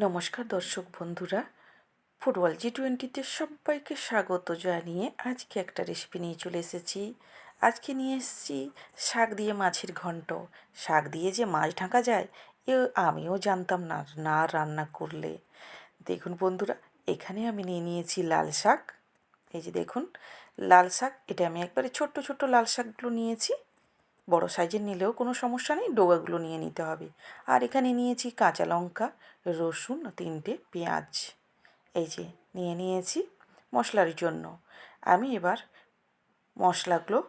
নমস্কার দর্শক বন্ধুরা, ফুটবল জি20তে সবাইকে স্বাগত জানিয়ে আজকে একটা রেসিপি নিয়ে চলে এসেছি। আজকে নিয়ে এসেছি শাক দিয়ে মাছের ঘন্ট। শাক দিয়ে যে মাছ ঢাকা যায় এ আমিও জানতাম না, না রান্না করলে। দেখুন বন্ধুরা, এখানে আমি নিয়ে নিয়েছি লাল শাক। এই যে দেখুন লাল শাক, এটা আমি একবারে ছোট্ট ছোট্ট লাল শাকগুলো নিয়েছি। বড় সাইজের নিলেও কোনো সমস্যা নেই, ডোগাগুলো নিয়ে নিতে হবে। আর এখানে নিয়েছি কাঁচা লঙ্কা, রসুন, 3টে পেঁয়াজ। এই যে নিয়ে নিয়েছি মশলার জন্য। আমি এবার মশলাগুলো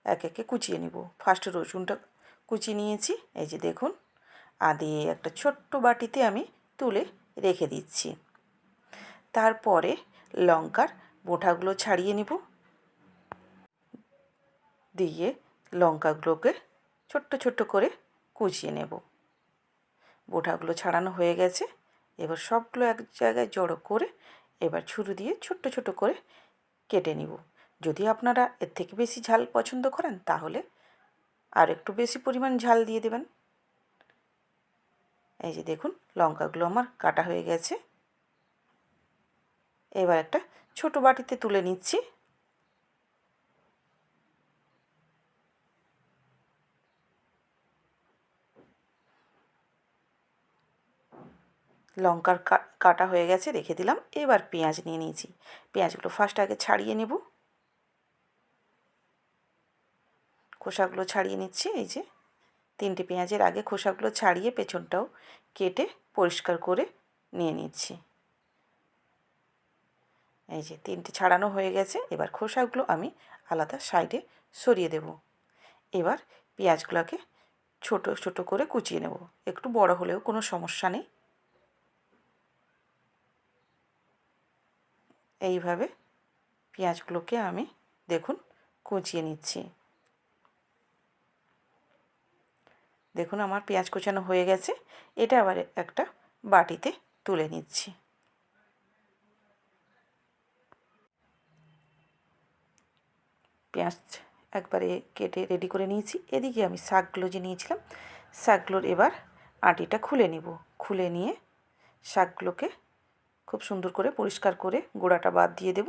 এক একে কুচিয়ে নেব। ফার্স্ট রসুনটা কুচিয়ে নিয়েছি, এই যে দেখুন। দিয়ে একটা ছোট্ট বাটিতে আমি তুলে রেখে দিচ্ছি। তারপরে লঙ্কার বোঁটাগুলো ছাড়িয়ে নেব, দিয়ে লঙ্কাগুলোকে ছোট্ট ছোট্ট করে কুচিয়ে নেব। বোঁটাগুলো ছাড়ানো হয়ে গেছে। এবার সবগুলো এক জায়গায় জড়ো করে এবার ছুরি দিয়ে ছোট্ট ছোট্ট করে কেটে নিব। যদি আপনারা এর থেকে বেশি ঝাল পছন্দ করেন তাহলে আর একটু বেশি পরিমাণ ঝাল দিয়ে দেবেন। এই যে দেখুন লঙ্কাগুলো আমার কাটা হয়ে গেছে। এবার একটা ছোট বাটিতে তুলে নিচ্ছি। লঙ্কার কাটা হয়ে গেছে, রেখে দিলাম। এবার পেঁয়াজ নিয়ে নিয়েছি। পেঁয়াজগুলো ফার্স্ট আগে ছাড়িয়ে নেব, খোসাগুলো ছাড়িয়ে নিচ্ছি। এই যে 3টে পেঁয়াজের আগে খোসাগুলো ছাড়িয়ে পেছনটাও কেটে পরিষ্কার করে নিয়ে নিচ্ছি। এই যে 3টে ছাড়ানো হয়ে গেছে। এবার খোসাগুলো আমি আলাদা সাইডে সরিয়ে দেব। এবার পেঁয়াজগুলোকে ছোট ছোট করে কুচিয়ে নেব। একটু বড় হলেও কোনো সমস্যা নেই। এইভাবে পেঁয়াজগুলোকে আমি দেখুন কুচিয়ে নিচ্ছি। দেখুন আমার পেঁয়াজ কুচানো হয়ে গেছে। এটা আবার একটা বাটিতে তুলে নিচ্ছি। পেঁয়াজ একবারে কেটে রেডি করে নিয়েছি। এদিকে আমি শাকগুলো যে নিয়েছিলাম, শাকগুলোর এবার আটিটা খুলে নিব। খুলে নিয়ে শাকগুলোকে খুব সুন্দর করে পরিষ্কার করে গোড়াটা বাদ দিয়ে দেব।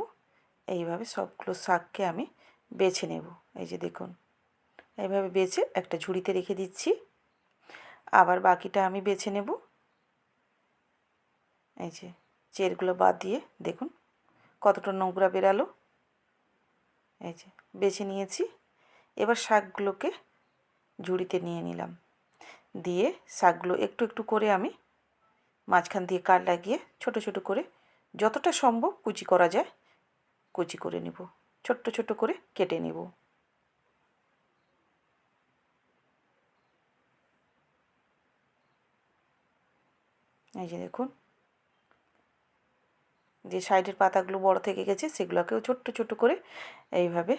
এইভাবে সবগুলো শাককে আমি বেছে নেব। এই যে দেখুন এইভাবে বেছে একটা ঝুড়িতে রেখে দিচ্ছি। আবার বাকিটা আমি বেছে নেব। এই যে চেরগুলো বাদ দিয়ে দেখুন কতটা নোংরা বেরালো। এই যে বেছে নিয়েছি। এবার শাকগুলোকে ঝুড়িতে নিয়ে নিলাম। দিয়ে শাকগুলো একটু একটু করে আমি মাঝখান দিয়ে কাট লাগিয়ে ছোট ছোট করে যতটা সম্ভব কুচি করা যায় কুচি করে নেব। ছোট্ট ছোট করে কেটে নেব। এই যে দেখুন যে সাইডের পাতাগুলো বড় থেকে গেছে সেগুলোকেও ছোট্ট ছোট করে এইভাবে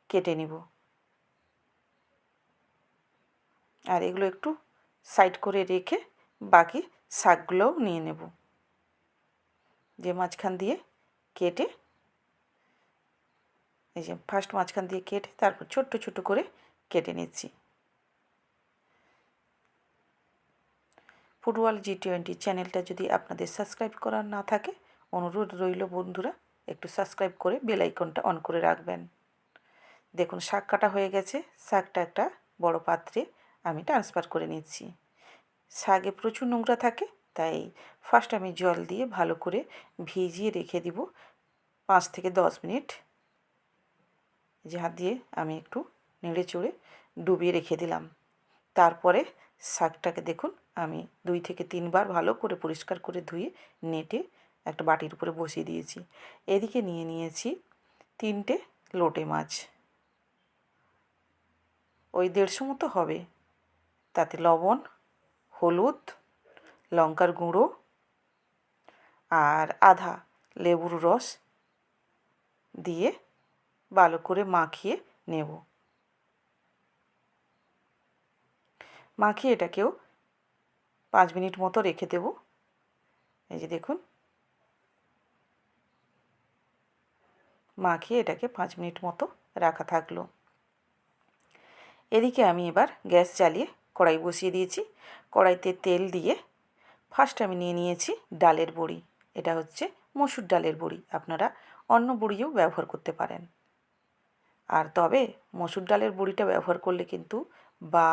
কেটে নিব। আর এগুলো একটু সাইড করে রেখে বাকি শাকগুলোও নিয়ে নেব। যে মাঝখান দিয়ে কেটে, এই যে ফার্স্ট মাঝখান দিয়ে কেটে তারপর ছোট্ট ছোট করে কেটে নিচ্ছি। ফুটবল জি20 চ্যানেলটা যদি আপনাদের সাবস্ক্রাইব করা না থাকে, অনুরোধ রইল বন্ধুরা একটু সাবস্ক্রাইব করে বেল আইকনটা অন করে রাখবেন। দেখুন শাক কাটা হয়ে গেছে। শাকটা একটা বড় পাত্রে আমি ট্রান্সফার করে নিচ্ছি। শাকে প্রচুর নোংরা থাকে, তাই ফার্স্ট আমি জল দিয়ে ভালো করে ভিজিয়ে রেখে দিব 5 থেকে 10 মিনিট। যে হাত দিয়ে আমি একটু নেড়ে চড়ে ডুবিয়ে রেখে দিলাম। তারপরে শাকটাকে দেখুন আমি 2 থেকে 3 বার ভালো করে পরিষ্কার করে ধুয়ে নেটে একটা বাটির উপরে বসিয়ে দিয়েছি। এদিকে নিয়ে নিয়েছি 3টে লোটে মাছ, ওই 150 মতো হবে। তাতে লবণ, হলুদ, লঙ্কার গুঁড়ো আর আধা লেবুর রস দিয়ে ভালো করে মাখিয়ে নেব। মাখিয়ে এটাকেও 5 মিনিট মতো রেখে দেব। এই যে দেখুন মাখিয়ে এটাকে 5 মিনিট মতো রাখা থাকলো। এদিকে আমি এবার গ্যাস জ্বালিয়ে কড়াই বসিয়ে দিয়েছি। কড়াইতে তেল দিয়ে ফার্স্ট আমি নিয়ে নিয়েছি ডালের বড়ি। এটা হচ্ছে মসুর ডালের বড়ি, আপনারা অন্য বড়িও ব্যবহার করতে পারেন। আর তবে মসুর ডালের বড়িটা ব্যবহার করলে কিন্তু, বা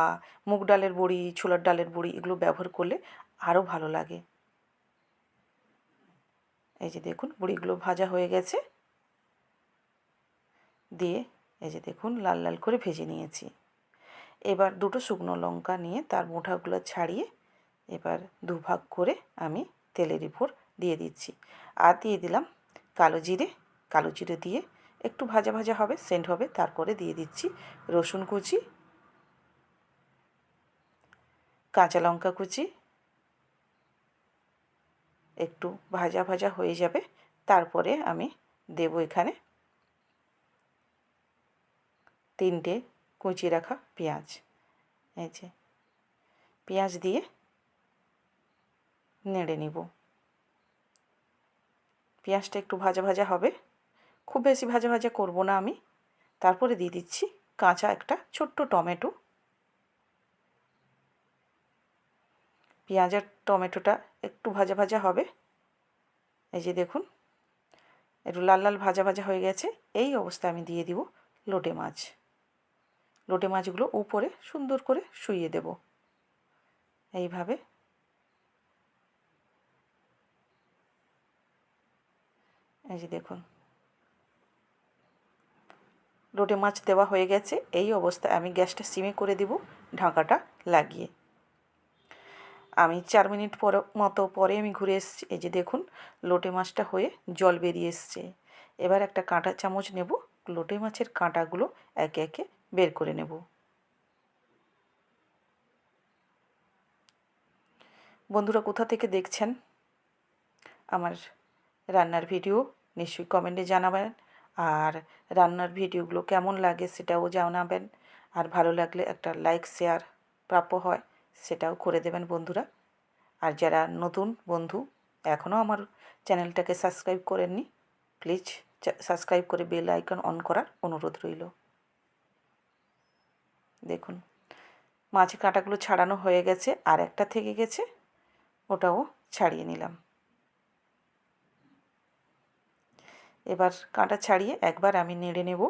মুগ ডালের বড়ি, ছোলার ডালের বড়ি, এগুলো ব্যবহার করলে আরও ভালো লাগে। এই যে দেখুন বড়িগুলো ভাজা হয়ে গেছে, দিয়ে এই যে দেখুন লাল লাল করে ভেজে নিয়েছি। এবার দুটো শুকনো লঙ্কা নিয়ে তার মুঠাগুলো ছাড়িয়ে এবার দুভাগ করে আমি তেলের উপর দিয়ে দিচ্ছি। আর দিয়ে দিলাম কালো জিরে। কালো জিরে দিয়ে একটু ভাজা ভাজা হবে, সেন্ট হবে, তারপরে দিয়ে দিচ্ছি রসুন কুচি, কাঁচা লঙ্কা কুচি। একটু ভাজা ভাজা হয়ে যাবে, তারপরে আমি দেব এখানে 3টে কুচিয়ে রাখা পেঁয়াজ। এই যে পেঁয়াজ দিয়ে নেড়ে নিব। পেঁয়াজটা একটু ভাজা ভাজা হবে, খুব বেশি ভাজা ভাজা করব না আমি। তারপরে দিয়ে দিচ্ছি কাঁচা একটা ছোট্ট টমেটো। পেঁয়াজ আর টমেটোটা একটু ভাজা ভাজা হবে। এই যে দেখুন একটু লাল লাল ভাজা ভাজা হয়ে গেছে। এই অবস্থায় আমি দিয়ে দিব লোটে মাছ। লোটে মাছগুলো উপরে সুন্দর করে শুইয়ে দেব এইভাবে। এই যে দেখুন লোটে মাছ দেওয়া হয়ে গেছে। এই অবস্থায় আমি গ্যাসটা সিমে করে দিব ঢাকাটা লাগিয়ে। আমি 4 মিনিট মতো পরে আমি ঘুরে এসেছি। এই যে দেখুন লোটে মাছটা হয়ে জল বেরিয়ে এসছে। এবার একটা কাঁটা চামচ নেব, লোটে মাছের কাঁটাগুলো একে একে বের করে নেব। বন্ধুরা কোথা থেকে দেখছেন আমার রান্নার ভিডিও নিশ্চয়ই কমেন্টে জানাবেন। আর রান্নার ভিডিওগুলো কেমন লাগে সেটাও জানাবেন। আর ভালো লাগলে একটা লাইক শেয়ার প্রাপ্য হয়, সেটাও করে দেবেন বন্ধুরা। আর যারা নতুন বন্ধু এখনও আমার চ্যানেলটাকে সাবস্ক্রাইব করেননি, প্লিজ সাবস্ক্রাইব করে বেল আইকন অন করার অনুরোধ রইল। দেখুন মাছের কাঁটাগুলো ছাড়ানো হয়ে গেছে, আর একটা থেকে গেছে, ওটাও ছাড়িয়ে নিলাম। এবার কাঁটা ছাড়িয়ে একবার আমি নেড়ে নেব।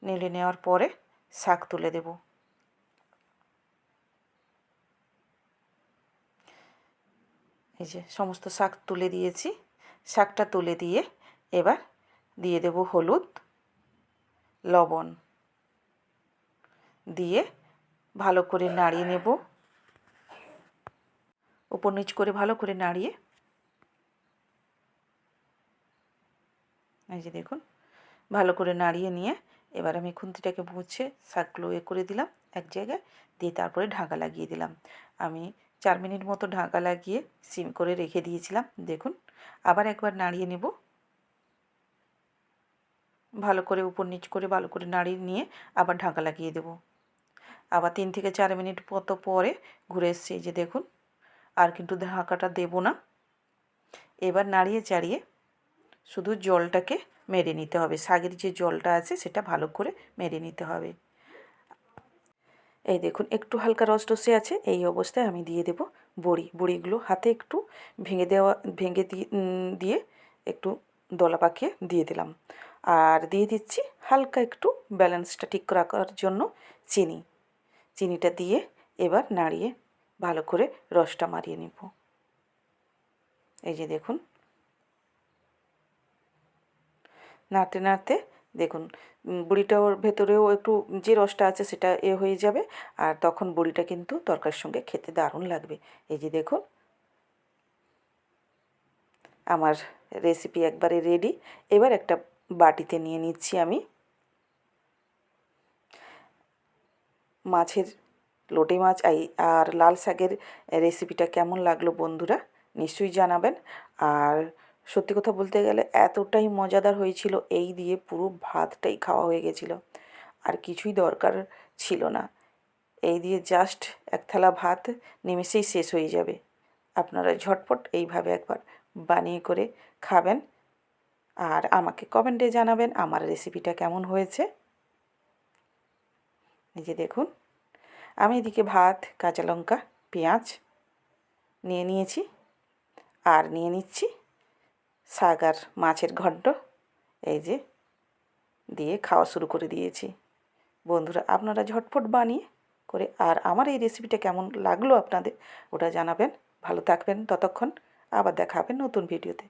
নেড়ে নেওয়ার পরে শাক তুলে দেব। এই যে সমস্ত শাক তুলে দিয়েছি। শাকটা তুলে দিয়ে এবার দিয়ে দেব হলুদ, লবণ দিয়ে ভালো করে নাড়িয়ে নেব। উপর নিচ করে ভালো করে নাড়িয়ে, এই যে দেখুন ভালো করে নাড়িয়ে নিয়ে এবার আমি খুন্তিটাকে মুছে শাকগুলো করে দিলাম এক জায়গায়, দিয়ে তারপরে ঢাকা লাগিয়ে দিলাম। আমি 4 মিনিট মতো ঢাকা লাগিয়ে সিম করে রেখে দিয়েছিলাম। দেখুন আবার একবার নাড়িয়ে নেব, ভালো করে উপর নিচ করে ভালো করে নাড়িয়ে নিয়ে আবার ঢাকা লাগিয়ে দেব। আবার 3 থেকে 4 মিনিট মতো পরে ঘুরে এসেছি। যে দেখুন আর কিন্তু ঢাকাটা দেব না। এবার নাড়িয়ে চাড়িয়ে শুধু জলটাকে মেরে নিতে হবে, শাকের যে জলটা আছে সেটা ভালো করে মেরে নিতে হবে। এই দেখুন একটু হালকা রসরসে আছে। এই অবস্থায় আমি দিয়ে দেব বড়িগুলো হাতে একটু ভেঙে দিয়ে একটু দলা পাকিয়ে দিয়ে দিলাম। আর দিয়ে দিচ্ছি হালকা একটু ব্যালেন্সটা ঠিক রাখার জন্য চিনিটা দিয়ে এবার নাড়িয়ে ভালো করে রসটা মারিয়ে নেব। এই যে দেখুন নাড়তে নাড়তে দেখুন বড়িটার ভেতরেও একটু যে রসটা আছে সেটা হয়ে যাবে, আর তখন বড়িটা কিন্তু তরকারির সঙ্গে খেতে দারুণ লাগবে। এই যে দেখুন আমার রেসিপি একবারে রেডি। এবার একটা বাটিতে নিয়ে নিচ্ছি আমি। মাছের লোটে মাছ আর লাল শাকের রেসিপিটা কেমন লাগলো বন্ধুরা নিশ্চয়ই জানাবেন। আর সত্যি কথা বলতে গেলে এতটাই মজাদার হয়েছিল, এই দিয়ে পুরো ভাতটাই খাওয়া হয়ে গেছিলো, আর কিছুই দরকার ছিল না। এই দিয়ে জাস্ট এক থালা ভাত নিমেষেই শেষ হয়ে যাবে। আপনারা ঝটপট এইভাবে একবার বানিয়ে করে খাবেন, আর আমাকে কমেন্টে জানাবেন আমার রেসিপিটা কেমন হয়েছে। এই যে দেখুন আমি এদিকে ভাত, কাঁচা লঙ্কা পেঁয়াজ নিয়ে নিয়েছি, আর নিয়ে নিচ্ছি শাক আর মাছের ঘন্ট। এই যে দিয়ে খাওয়া শুরু করে দিয়েছি। বন্ধুরা, আপনারা ঝটফট বানিয়ে করে, আর আমার এই রেসিপিটা কেমন লাগলো আপনাদের ওটা জানাবেন। ভালো থাকবেন ততক্ষণ, আবার দেখা হবে নতুন ভিডিওতে।